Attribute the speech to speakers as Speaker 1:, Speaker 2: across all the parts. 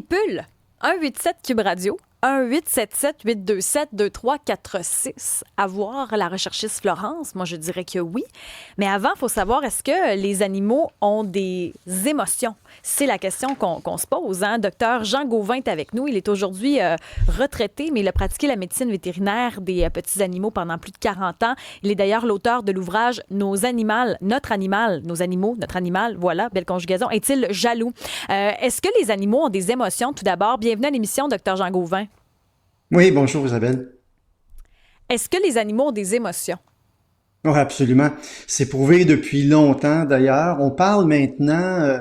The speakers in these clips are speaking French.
Speaker 1: Pull 187 Cube Radio 1-877-827-2346. À voir la recherchiste Florence, moi je dirais que oui. Mais avant, il faut savoir, est-ce que les animaux ont des émotions? C'est la question qu'on se pose. Hein? Docteur Jean Gauvin est avec nous. Il est aujourd'hui retraité, mais il a pratiqué la médecine vétérinaire des petits animaux pendant plus de 40 ans. Il est d'ailleurs l'auteur de l'ouvrage Nos animaux, notre animal, nos animaux, notre animal, voilà, belle conjugaison. Est-il jaloux? Est-ce que les animaux ont des émotions? Tout d'abord, bienvenue à l'émission, Docteur Jean Gauvin.
Speaker 2: Oui, bonjour Isabelle.
Speaker 1: Est-ce que les animaux ont des émotions?
Speaker 2: Oui, absolument. C'est prouvé depuis longtemps d'ailleurs. On parle maintenant,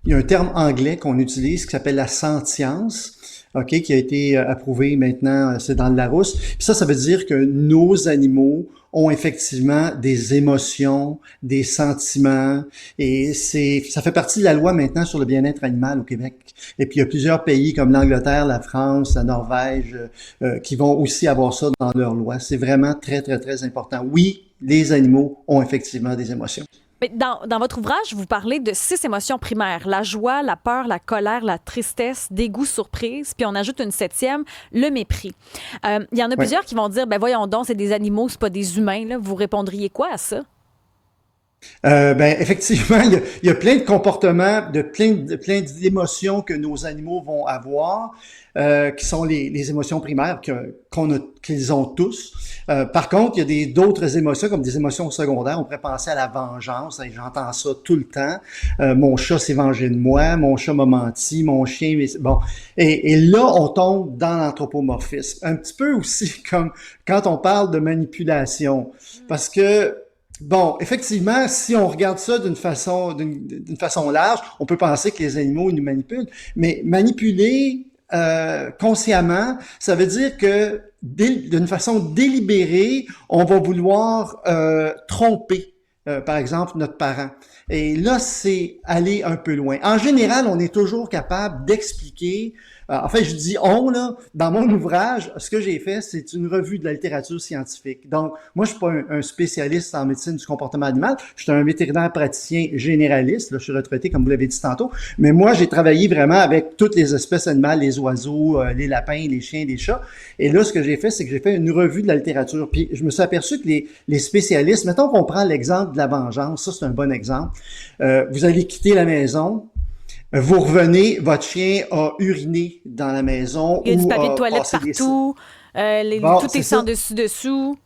Speaker 2: il y a un terme anglais qu'on utilise qui s'appelle la sentience, OK, qui a été approuvé maintenant, c'est dans le Larousse. Puis ça veut dire que nos animaux ont effectivement des émotions, des sentiments, et ça fait partie de la loi maintenant sur le bien-être animal au Québec. Et puis il y a plusieurs pays comme l'Angleterre, la France, la Norvège, qui vont aussi avoir ça dans leur loi. C'est vraiment très, très, très important. Oui, les animaux ont effectivement des émotions.
Speaker 1: Mais dans votre ouvrage, vous parlez de 6 émotions primaires. La joie, la peur, la colère, la tristesse, dégoût, surprise. Puis on ajoute une 7e, le mépris. Il y en a
Speaker 2: Oui.
Speaker 1: plusieurs qui vont dire, ben voyons donc, c'est des animaux, c'est pas des humains. Là. Vous répondriez quoi à ça?
Speaker 2: Effectivement, il y a plein de comportements, plein d'émotions que nos animaux vont avoir, qui sont les émotions primaires qu'ils ont tous. Par contre, il y a d'autres émotions, comme des émotions secondaires. On pourrait penser à la vengeance. Hein, j'entends ça tout le temps. Mon chat s'est vengé de moi, mon chat m'a menti, mon chien... Bon, et là, on tombe dans l'anthropomorphisme. Un petit peu aussi comme quand on parle de manipulation. Parce que bon, effectivement, si on regarde ça d'une façon large, on peut penser que les animaux nous manipulent, mais manipuler consciemment, ça veut dire que d'une façon délibérée, on va vouloir tromper, par exemple, notre parent. Et là, c'est aller un peu loin. En général, on est toujours capable d'expliquer. En fait, je dis on, là, dans mon ouvrage, ce que j'ai fait, c'est une revue de la littérature scientifique. Donc, moi, je suis pas un spécialiste en médecine du comportement animal. Je suis un vétérinaire praticien généraliste. Là, je suis retraité, comme vous l'avez dit tantôt. Mais moi, j'ai travaillé vraiment avec toutes les espèces animales, les oiseaux, les lapins, les chiens, les chats. Et là, ce que j'ai fait, c'est que j'ai fait une revue de la littérature. Puis, je me suis aperçu que les spécialistes, mettons qu'on prend l'exemple de la vengeance, ça, c'est un bon exemple. Vous allez quitter la maison. Vous revenez, votre chien a uriné dans la maison
Speaker 1: Il y a du
Speaker 2: ou
Speaker 1: papier de
Speaker 2: a
Speaker 1: toilette
Speaker 2: passé des...
Speaker 1: partout,
Speaker 2: Bon,
Speaker 1: tout
Speaker 2: c'est
Speaker 1: est sans
Speaker 2: ça.
Speaker 1: dessus-dessous.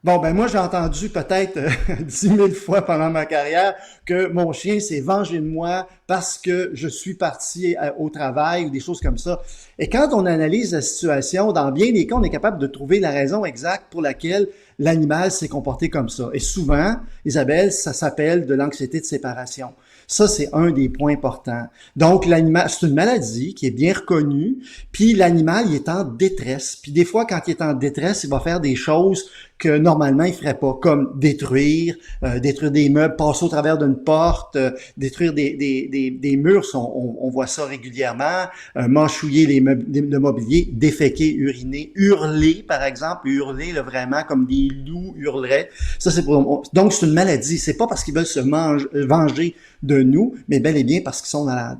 Speaker 2: Bon, ben moi, j'ai entendu peut-être 10 000 fois pendant ma carrière que mon chien s'est vengé de moi parce que je suis parti au travail ou des choses comme ça. Et quand on analyse la situation, dans bien des cas, on est capable de trouver la raison exacte pour laquelle l'animal s'est comporté comme ça. Et souvent, Isabelle, ça s'appelle de l'anxiété de séparation. Ça, c'est un des points importants. Donc, l'animal, c'est une maladie qui est bien reconnue, puis l'animal, il est en détresse. Puis des fois, quand il est en détresse, il va faire des choses que normalement, il ferait pas, comme détruire des meubles, passer au travers d'une porte, détruire des murs, on voit ça régulièrement, mâchouiller le mobilier, déféquer, uriner, hurler, par exemple, hurler là, vraiment comme des loups hurleraient. Ça, donc, c'est une maladie. C'est pas parce qu'ils veulent venger de nous, mais bel et bien parce qu'ils sont malades.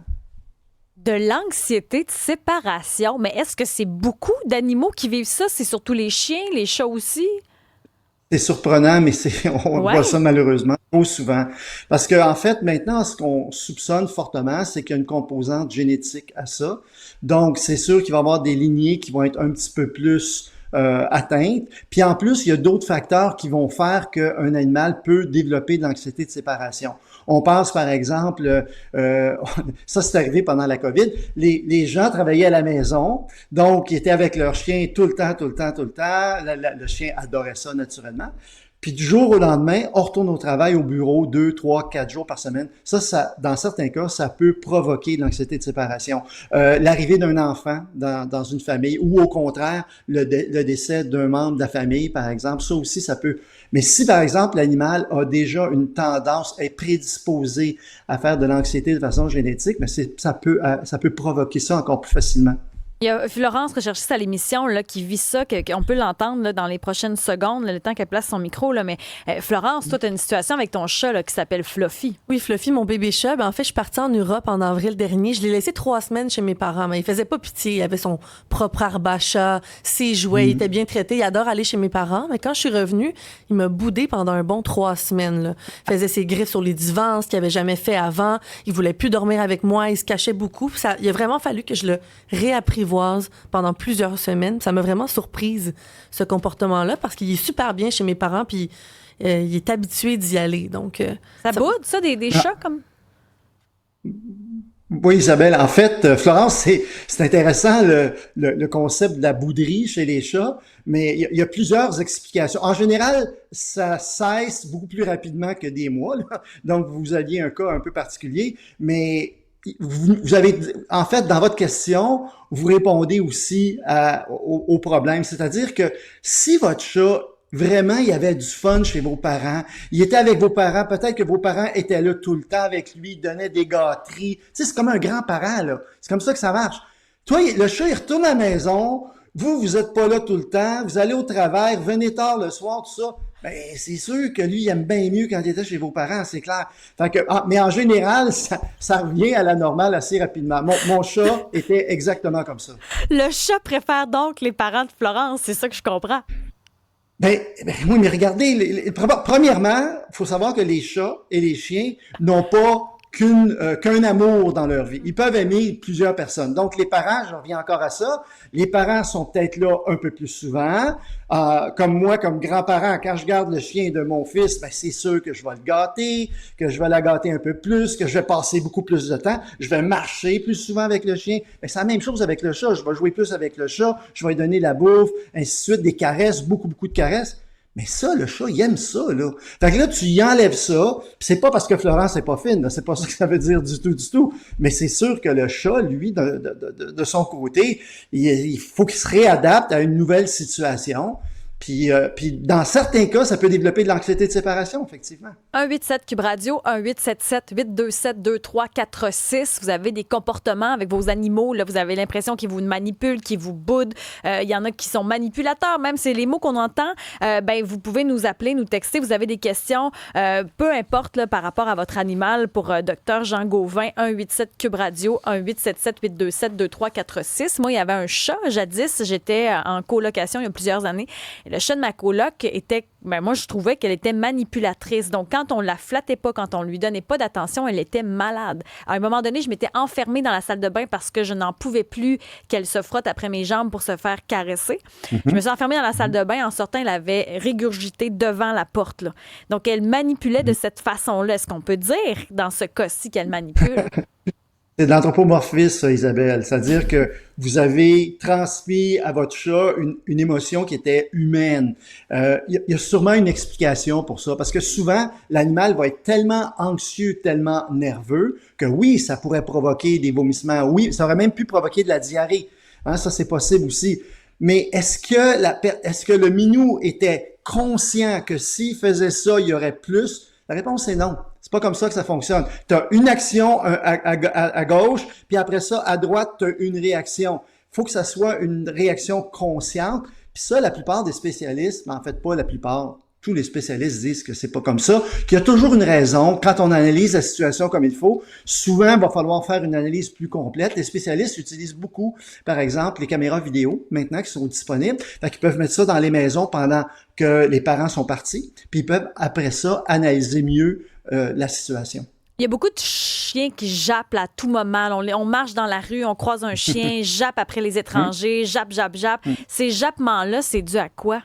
Speaker 1: De l'anxiété de séparation. Mais est-ce que c'est beaucoup d'animaux qui vivent ça? C'est surtout les chiens, les chats aussi?
Speaker 2: C'est surprenant, mais on voit
Speaker 1: Ouais.
Speaker 2: ça malheureusement trop souvent. Parce que, en fait, maintenant, ce qu'on soupçonne fortement, c'est qu'il y a une composante génétique à ça. Donc, c'est sûr qu'il va y avoir des lignées qui vont être un petit peu plus atteintes. Puis en plus, il y a d'autres facteurs qui vont faire qu'un animal peut développer de l'anxiété de séparation. On pense par exemple, ça c'est arrivé pendant la COVID, les gens travaillaient à la maison, donc ils étaient avec leur chien tout le temps, tout le temps, tout le temps. Le chien adorait ça naturellement. Puis du jour au lendemain, on retourne au travail, au bureau, 2, 3, 4 jours par semaine. Dans certains cas, ça peut provoquer de l'anxiété de séparation. L'arrivée d'un enfant dans une famille ou au contraire, le décès d'un membre de la famille, par exemple, ça aussi, ça peut. Mais si, par exemple, l'animal a déjà une tendance, est prédisposé à faire de l'anxiété de façon génétique, mais ça peut provoquer ça encore plus facilement.
Speaker 1: Il y a Florence, recherchiste à l'émission, là, qui vit ça, qu'on peut l'entendre là, dans les prochaines secondes, là, le temps qu'elle place son micro. Là, mais Florence, toi, tu as une situation avec ton chat là, qui s'appelle Fluffy.
Speaker 3: Oui, Fluffy, mon bébé chat. En fait, je suis partie en Europe en avril dernier. Je l'ai laissé 3 semaines chez mes parents, mais il faisait pas pitié. Il avait son propre arbre à chat, ses jouets, il était bien traité. Il adore aller chez mes parents. Mais quand je suis revenue, il m'a boudé pendant un bon 3 semaines. Là. Il faisait ses griffes sur les divans, ce qu'il avait jamais fait avant. Il voulait plus dormir avec moi. Il se cachait beaucoup. Il a vraiment fallu que je le réapprivoise pendant plusieurs semaines. Ça m'a vraiment surprise, ce comportement-là, parce qu'il est super bien chez mes parents, puis il est habitué d'y aller. Donc,
Speaker 1: ça boude, ça, des chats comme...
Speaker 2: Oui, Isabelle. En fait, Florence, c'est intéressant le concept de la bouderie chez les chats, mais il y a plusieurs explications. En général, ça cesse beaucoup plus rapidement que des mois, là. Donc, vous aviez un cas un peu particulier, mais vous avez, en fait, dans votre question, vous répondez aussi au problème. C'est-à-dire que si votre chat, vraiment, il y avait du fun chez vos parents, il était avec vos parents, peut-être que vos parents étaient là tout le temps avec lui, donnaient des gâteries. Tu sais, c'est comme un grand-parent, là. C'est comme ça que ça marche. Toi, le chat, il retourne à la maison, vous êtes pas là tout le temps, vous allez au travail, venez tard le soir, tout ça. Ben, c'est sûr que lui, il aime bien mieux quand il était chez vos parents, c'est clair. Fait que, mais en général, ça revient à la normale assez rapidement. Mon chat était exactement comme ça.
Speaker 1: Le chat préfère donc les parents de Florence, c'est ça que je comprends.
Speaker 2: Ben oui, mais regardez, premièrement, il faut savoir que les chats et les chiens n'ont pas qu'un amour dans leur vie. Ils peuvent aimer plusieurs personnes. Donc, les parents, je reviens encore à ça, les parents sont peut-être là un peu plus souvent. Comme moi, comme grand-parent, quand je garde le chien de mon fils, ben c'est sûr que je vais le gâter, que je vais la gâter un peu plus, que je vais passer beaucoup plus de temps. Je vais marcher plus souvent avec le chien. Ben, c'est la même chose avec le chat. Je vais jouer plus avec le chat, je vais lui donner la bouffe, ainsi de suite, des caresses, beaucoup de caresses. Mais ça, le chat, il aime ça, là. Fait que là, tu y enlèves ça, pis c'est pas parce que Florence est pas fine, là, c'est pas ça que ça veut dire du tout. Mais c'est sûr que le chat, lui, de son côté, il faut qu'il se réadapte à une nouvelle situation. Puis dans certains cas, ça peut développer de l'anxiété de séparation, effectivement.
Speaker 1: 187 Cube Radio, 1877-827-2346. Vous avez des comportements avec vos animaux. Là, vous avez l'impression qu'ils vous manipulent, qu'ils vous boudent. Il y en a qui sont manipulateurs, même c'est les mots qu'on entend. Ben, vous pouvez nous appeler, nous texter. Vous avez des questions, peu importe là, par rapport à votre animal pour Dr Jean Gauvin, 187 Cube Radio, 1877-827-2346. Moi, il y avait un chat jadis. J'étais en colocation il y a plusieurs années. Et le chat de ma coloc était, ben moi, je trouvais qu'elle était manipulatrice. Donc, quand on la flattait pas, quand on lui donnait pas d'attention, elle était malade. À un moment donné, je m'étais enfermée dans la salle de bain parce que je n'en pouvais plus qu'elle se frotte après mes jambes pour se faire caresser. Je me suis enfermée dans la salle de bain. En sortant, elle avait régurgité devant la porte, là. Donc, elle manipulait de cette façon-là. Est-ce qu'on peut dire, dans ce cas-ci, qu'elle manipule?
Speaker 2: C'est de l'anthropomorphisme, ça, Isabelle. C'est-à-dire que vous avez transmis à votre chat une émotion qui était humaine. Il y a sûrement une explication pour ça, parce que souvent, l'animal va être tellement anxieux, tellement nerveux, que oui, ça pourrait provoquer des vomissements. Oui, ça aurait même pu provoquer de la diarrhée. Hein, ça, c'est possible aussi. Mais est-ce que le minou était conscient que s'il faisait ça, il y aurait plus? La réponse est non. C'est pas comme ça que ça fonctionne. Tu as une action à gauche, puis après ça, à droite, tu as une réaction. Il faut que ça soit une réaction consciente. Puis ça, la plupart des spécialistes, mais en fait pas la plupart, tous les spécialistes disent que c'est pas comme ça, qu'il y a toujours une raison. Quand on analyse la situation comme il faut, souvent, il va falloir faire une analyse plus complète. Les spécialistes utilisent beaucoup, par exemple, les caméras vidéo, maintenant, qui sont disponibles. Fait qu'ils peuvent mettre ça dans les maisons pendant que les parents sont partis, puis ils peuvent, après ça, analyser mieux la situation.
Speaker 1: Il y a beaucoup de chiens qui jappent à tout moment. On marche dans la rue, on croise un chien, jappe après les étrangers, jappe. Ces jappements-là, c'est dû à quoi?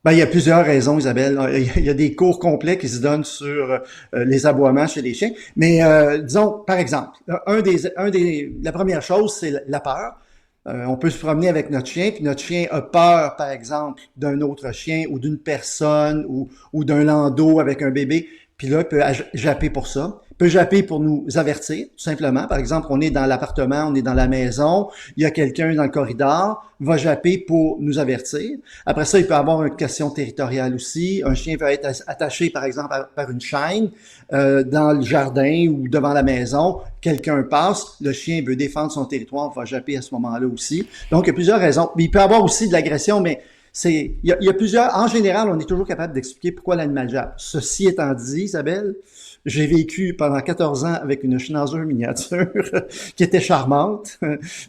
Speaker 2: Ben, il y a plusieurs raisons, Isabelle. Il y a des cours complets qui se donnent sur les aboiements chez les chiens. Mais disons, par exemple, la première chose, c'est la peur. On peut se promener avec notre chien, puis notre chien a peur, par exemple, d'un autre chien ou d'une personne ou d'un landau avec un bébé. Puis là, il peut japper pour ça. Il peut japper pour nous avertir, tout simplement. Par exemple, on est dans l'appartement, on est dans la maison, il y a quelqu'un dans le corridor, va japper pour nous avertir. Après ça, il peut avoir une question territoriale aussi. Un chien peut être attaché, par exemple, par une chaîne dans le jardin ou devant la maison. Quelqu'un passe, le chien veut défendre son territoire, va japper à ce moment-là aussi. Donc, il y a plusieurs raisons. Mais il peut y avoir aussi de l'agression, mais il y a plusieurs, en général, on est toujours capable d'expliquer pourquoi l'animal jappe. Ceci étant dit, Isabelle, j'ai vécu pendant 14 ans avec une schnauzer miniature qui était charmante,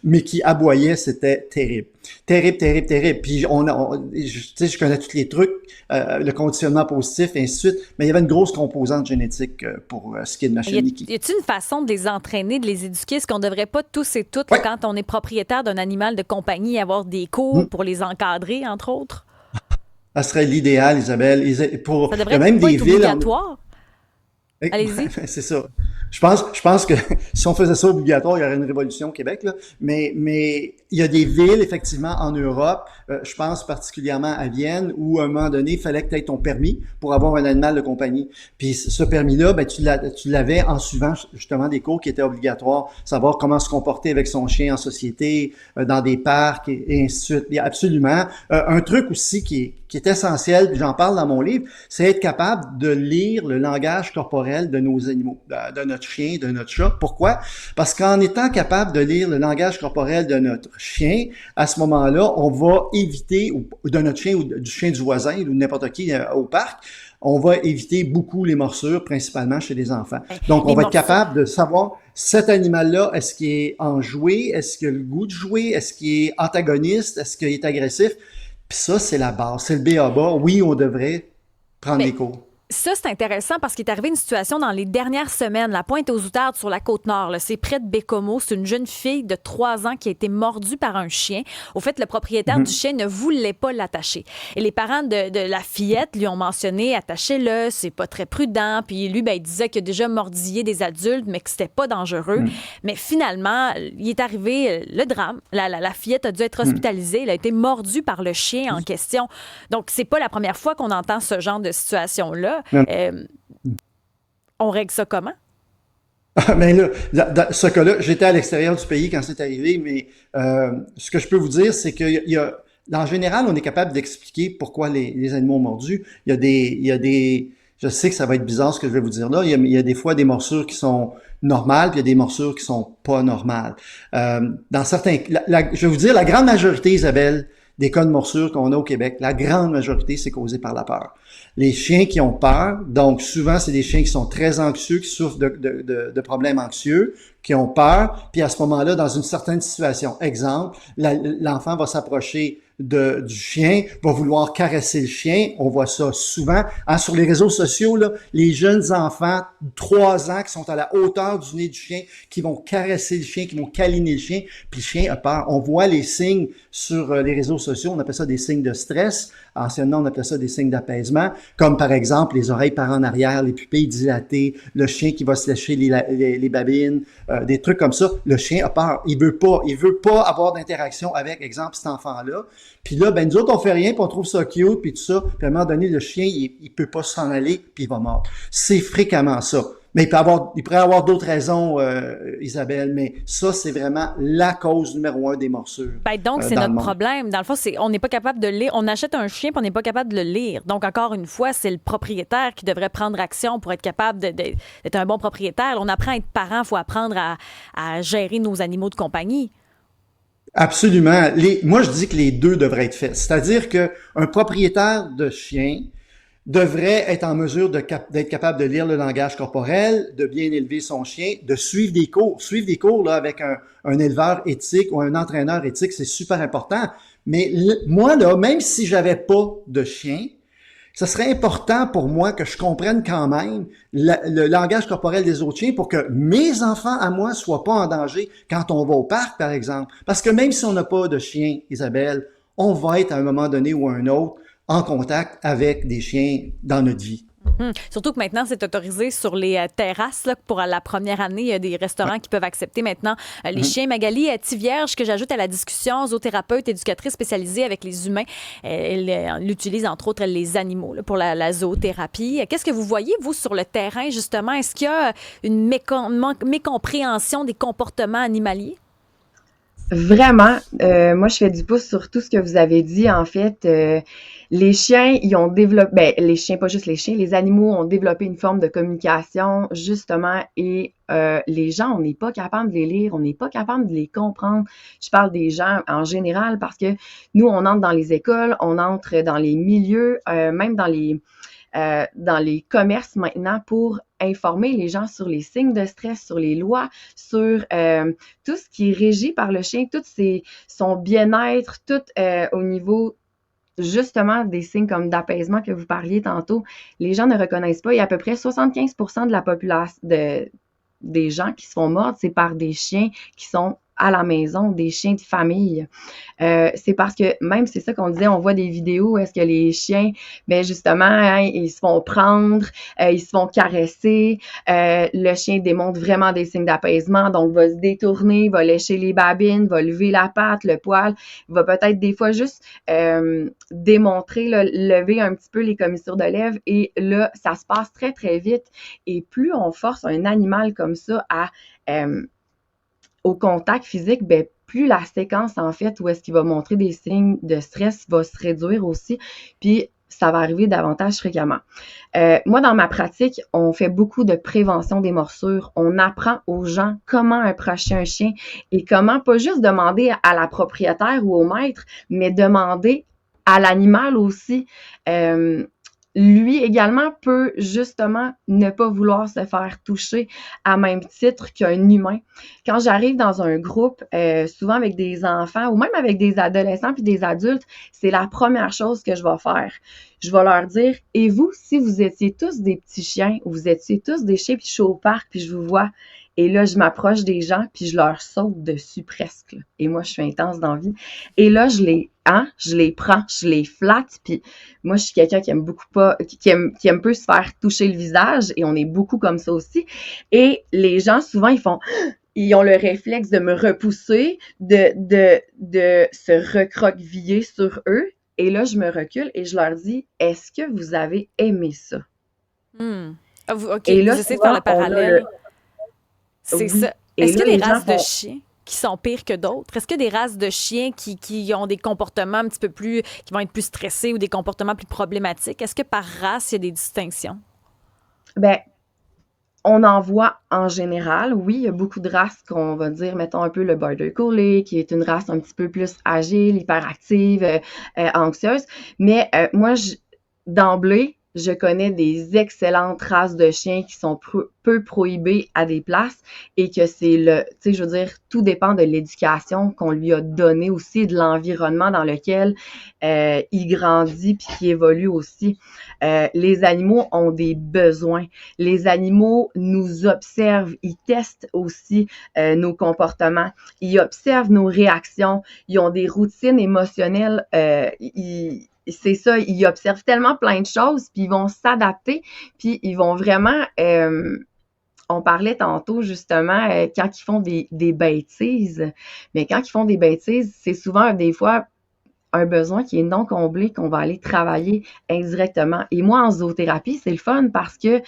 Speaker 2: mais qui aboyait, c'était terrible. Terrible, terrible, terrible. Puis je connais tous les trucs, le conditionnement positif, et ainsi de suite, mais il y avait une grosse composante génétique pour ce qui est de ma chienne Nikki.
Speaker 1: Y a-t-il une façon de les entraîner, de les éduquer? Est-ce qu'on ne devrait pas tous et toutes,
Speaker 2: Ouais.
Speaker 1: quand on est propriétaire d'un animal de compagnie, avoir des cours pour les encadrer, entre autres?
Speaker 2: Ça serait l'idéal, Isabelle.
Speaker 1: Ça
Speaker 2: Il y
Speaker 1: devrait
Speaker 2: a même
Speaker 1: pas
Speaker 2: des
Speaker 1: être
Speaker 2: villes.
Speaker 1: obligatoire. Allez-y.
Speaker 2: C'est ça. Je pense que si on faisait ça obligatoire, il y aurait une révolution au Québec, là. Mais il y a des villes, effectivement, en Europe, je pense particulièrement à Vienne, où à un moment donné, il fallait que tu aies ton permis pour avoir un animal de compagnie. Puis ce permis-là, ben, tu l'avais en suivant justement des cours qui étaient obligatoires, savoir comment se comporter avec son chien en société, dans des parcs et ainsi de suite. Bien, absolument. Un truc aussi qui est essentiel, puis j'en parle dans mon livre, c'est être capable de lire le langage corporel de nos animaux, de notre chien, de notre chat. Pourquoi? Parce qu'en étant capable de lire le langage corporel de notre chien, à ce moment-là, on va éviter, ou de notre chien ou du chien du voisin ou de n'importe qui au parc, on va éviter beaucoup les morsures, principalement chez les enfants. Donc, on va être capable de savoir cet animal-là, est-ce qu'il est enjoué, est-ce qu'il a le goût de jouer, est-ce qu'il est antagoniste, est-ce qu'il est agressif? Puis ça, c'est la base, c'est le b.a.-ba. Oui, on devrait prendre des cours.
Speaker 1: Ça, c'est intéressant parce qu'il est arrivé une situation dans les dernières semaines, la Pointe-aux-Outardes sur la Côte-Nord. Là, c'est près de Bécomo. C'est une jeune fille de 3 ans qui a été mordue par un chien. Au fait, le propriétaire du chien ne voulait pas l'attacher. Et les parents de la fillette lui ont mentionné « attachez-le, c'est pas très prudent ». Puis lui, il disait qu'il a déjà mordillé des adultes, mais que c'était pas dangereux. Mais finalement, il est arrivé le drame. La fillette a dû être hospitalisée. Elle a été mordue par le chien en question. Donc, c'est pas la première fois qu'on entend ce genre de situation-là. On règle ça comment?
Speaker 2: Mais là, dans ce cas-là, j'étais à l'extérieur du pays quand c'est arrivé, mais ce que je peux vous dire, c'est en général, on est capable d'expliquer pourquoi les animaux ont mordu. Il y a des, je sais que ça va être bizarre ce que je vais vous dire là, il y a des fois des morsures qui sont normales, puis il y a des morsures qui sont pas normales. Dans certains, je vais vous dire, la grande majorité, Isabelle, des cas de morsure qu'on a au Québec, la grande majorité, c'est causé par la peur. Les chiens qui ont peur, donc souvent, c'est des chiens qui sont très anxieux, qui souffrent de problèmes anxieux, qui ont peur, puis à ce moment-là, dans une certaine situation, exemple, l'enfant va s'approcher du chien, va vouloir caresser le chien. On voit ça souvent. Sur les réseaux sociaux, là, les jeunes enfants de 3 ans qui sont à la hauteur du nez du chien, qui vont caresser le chien, qui vont câliner le chien, puis le chien a peur. On voit les signes sur les réseaux sociaux, on appelle ça des signes de stress. Anciennement, on appelait ça des signes d'apaisement, comme par exemple les oreilles par en arrière, les pupilles dilatées, le chien qui va se lécher les babines, des trucs comme ça. Le chien a peur. Il veut pas avoir d'interaction avec, exemple, cet enfant-là. Puis là, nous autres, on fait rien, puis on trouve ça cute, puis tout ça. Puis à un moment donné, le chien, il peut pas s'en aller, puis il va mordre. C'est fréquemment ça. Mais il pourrait avoir d'autres raisons, Isabelle, mais ça, c'est vraiment la cause numéro 1 des morsures.
Speaker 1: Donc, c'est notre problème. Dans le fond, on n'est pas capable de lire. On achète un chien, puis on n'est pas capable de le lire. Donc, encore une fois, c'est le propriétaire qui devrait prendre action pour être capable d'être un bon propriétaire. On apprend à être parent, il faut apprendre à gérer nos animaux de compagnie.
Speaker 2: Absolument. Moi, je dis que les deux devraient être faits. C'est-à-dire qu'un propriétaire de chien devrait être en mesure d'être capable de lire le langage corporel, de bien élever son chien, de suivre des cours. Suivre des cours là, avec un éleveur éthique ou un entraîneur éthique, c'est super important. Mais moi, là, même si j'avais pas de chien, ce serait important pour moi que je comprenne quand même le langage corporel des autres chiens pour que mes enfants à moi soient pas en danger quand on va au parc, par exemple. Parce que même si on n'a pas de chien, Isabelle, on va être à un moment donné ou à un autre en contact avec des chiens dans notre vie.
Speaker 1: Surtout que maintenant, c'est autorisé sur les terrasses. Là, pour la première année, il y a des restaurants qui peuvent accepter maintenant les chiens. Magali Tivierge, que j'ajoute à la discussion, zoothérapeute, éducatrice spécialisée avec les humains. Elle utilise, entre autres, les animaux là, pour la zoothérapie. Qu'est-ce que vous voyez, vous, sur le terrain, justement? Est-ce qu'il y a une mécompréhension des comportements animaliers?
Speaker 4: Vraiment, moi je fais du pouce sur tout ce que vous avez dit. En fait, les chiens, ils ont développé, les chiens, pas juste les chiens, les animaux ont développé une forme de communication, justement, et les gens, on n'est pas capable de les lire, on n'est pas capable de les comprendre. Je parle des gens en général parce que nous, on entre dans les écoles, on entre dans les milieux, même dans les commerces maintenant pour informer les gens sur les signes de stress, sur les lois, sur tout ce qui est régi par le chien, son bien-être, tout au niveau justement des signes comme d'apaisement que vous parliez tantôt. Les gens ne reconnaissent pas. Il y a à peu près 75% de la population des gens qui se font mordre, c'est par des chiens qui sont à la maison, des chiens de famille. C'est parce que, même c'est ça qu'on disait, on voit des vidéos où est-ce que les chiens, justement, hein, ils se font prendre, ils se font caresser, le chien démontre vraiment des signes d'apaisement, donc va se détourner, va lécher les babines, va lever la patte, le poil, va peut-être des fois juste démontrer, là, lever un petit peu les commissures de lèvres, et là, ça se passe très, très vite. Et plus on force un animal comme ça au contact physique, plus la séquence, en fait, où est-ce qu'il va montrer des signes de stress va se réduire aussi, puis ça va arriver davantage fréquemment. Moi, dans ma pratique, on fait beaucoup de prévention des morsures. On apprend aux gens comment approcher un chien et comment pas juste demander à la propriétaire ou au maître, mais demander à l'animal aussi. Lui également peut justement ne pas vouloir se faire toucher à même titre qu'un humain. Quand j'arrive dans un groupe, souvent avec des enfants ou même avec des adolescents puis des adultes, c'est la première chose que je vais faire. Je vais leur dire, et vous, si vous étiez tous des petits chiens ou vous étiez tous des chiens puis je suis au parc puis je vous vois, et là, je m'approche des gens, puis je leur saute dessus presque. Là. Et moi, je suis intense dans la vie. Et là, je les prends, je les flatte. Puis moi, je suis quelqu'un qui aime beaucoup pas, qui aime peu se faire toucher le visage. Et on est beaucoup comme ça aussi. Et les gens, souvent, ils ont le réflexe de me repousser, de se recroqueviller sur eux. Et là, je me recule et je leur dis, est-ce que vous avez aimé ça?
Speaker 1: OK,
Speaker 4: et là,
Speaker 1: vous essayez de faire le parallèle. C'est ça. Est-ce qu'il y a des races de chiens qui sont pires que d'autres? Est-ce qu'il y a des races de chiens qui ont des comportements un petit peu plus, qui vont être plus stressés ou des comportements plus problématiques? Est-ce que par race, il y a des distinctions?
Speaker 4: On en voit en général, oui, il y a beaucoup de races qu'on va dire, mettons un peu le Border Collie, qui est une race un petit peu plus agile, hyperactive, anxieuse. Mais moi, d'emblée, je connais des excellentes races de chiens qui sont peu prohibées à des places et que je veux dire, tout dépend de l'éducation qu'on lui a donnée aussi, de l'environnement dans lequel il grandit puis qui évolue aussi. Les animaux ont des besoins. Les animaux nous observent, ils testent aussi nos comportements, ils observent nos réactions, ils ont des routines émotionnelles, c'est ça, ils observent tellement plein de choses, puis ils vont s'adapter, puis ils vont vraiment... on parlait tantôt, justement, quand ils font des bêtises, mais quand ils font des bêtises, c'est souvent, des fois, un besoin qui est non comblé, qu'on va aller travailler indirectement. Et moi, en zoothérapie, c'est le fun parce que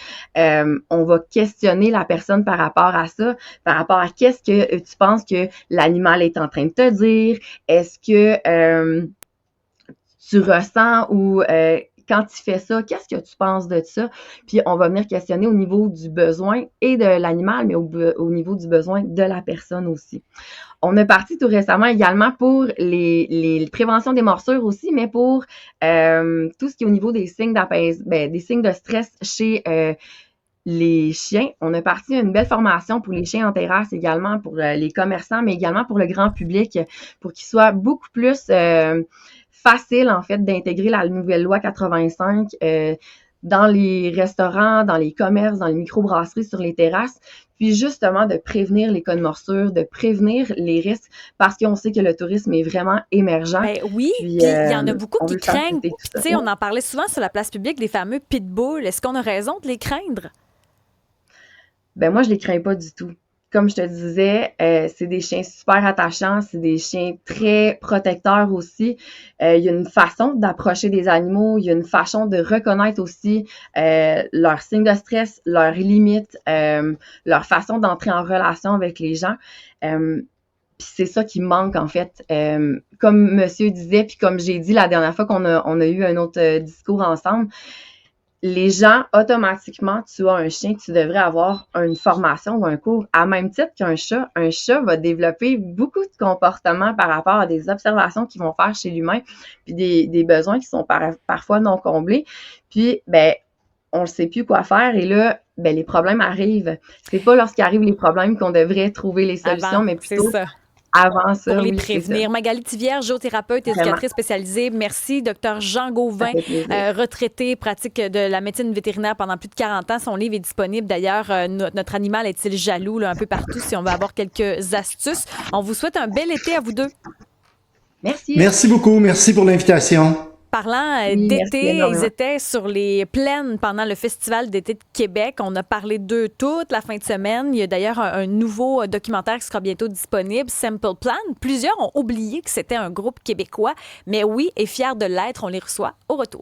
Speaker 4: on va questionner la personne par rapport à ça, par rapport à qu'est-ce que tu penses que l'animal est en train de te dire, est-ce que... tu ressens ou quand tu fais ça, qu'est-ce que tu penses de ça? Puis on va venir questionner au niveau du besoin et de l'animal, mais au niveau du besoin de la personne aussi. On est parti tout récemment également pour les préventions des morsures aussi, mais pour tout ce qui est au niveau des signes des signes de stress chez les chiens. On a parti une belle formation pour les chiens en terrasse également, pour les commerçants, mais également pour le grand public, pour qu'ils soient beaucoup plus facile, en fait, d'intégrer la nouvelle loi 85 dans les restaurants, dans les commerces, dans les microbrasseries, sur les terrasses, puis justement de prévenir les cas de morsure, de prévenir les risques, parce qu'on sait que le tourisme est vraiment émergent.
Speaker 1: Ben oui, puis il y en a beaucoup qui craignent. Tu sais, on en parlait souvent sur la place publique, les fameux pitbulls. Est-ce qu'on a raison de les craindre?
Speaker 4: Ben moi, je les crains pas du tout. Comme je te disais, c'est des chiens super attachants, c'est des chiens très protecteurs aussi. Il y a une façon d'approcher des animaux, il y a une façon de reconnaître aussi leurs signes de stress, leurs limites, leur façon d'entrer en relation avec les gens. Puis c'est ça qui manque en fait. Comme monsieur disait, puis comme j'ai dit la dernière fois qu'on a eu un autre discours ensemble, les gens, automatiquement, tu as un chien, tu devrais avoir une formation ou un cours. À même titre qu'un chat, un chat va développer beaucoup de comportements par rapport à des observations qu'ils vont faire chez l'humain, puis des besoins qui sont parfois non comblés. Puis, ben, on ne sait plus quoi faire et là, ben, les problèmes arrivent. C'est pas lorsqu'arrivent les problèmes qu'on devrait trouver les solutions, mais plutôt avant ça,
Speaker 1: pour les prévenir. Magali Thivière, géothérapeute, éducatrice spécialisée. Merci. Docteur Jean Gauvin, retraité, pratique de la médecine vétérinaire pendant plus de 40 ans. Son livre est disponible. D'ailleurs, notre animal est-il jaloux là, un peu partout si on veut avoir quelques astuces. On vous souhaite un bel été à vous deux.
Speaker 4: Merci.
Speaker 2: Merci beaucoup. Merci pour l'invitation.
Speaker 1: Parlant d'été, ils étaient sur les plaines pendant le Festival d'été de Québec. On a parlé d'eux toute la fin de semaine. Il y a d'ailleurs un nouveau documentaire qui sera bientôt disponible, Simple Plan. Plusieurs ont oublié que c'était un groupe québécois, mais oui, et fiers de l'être, on les reçoit au retour.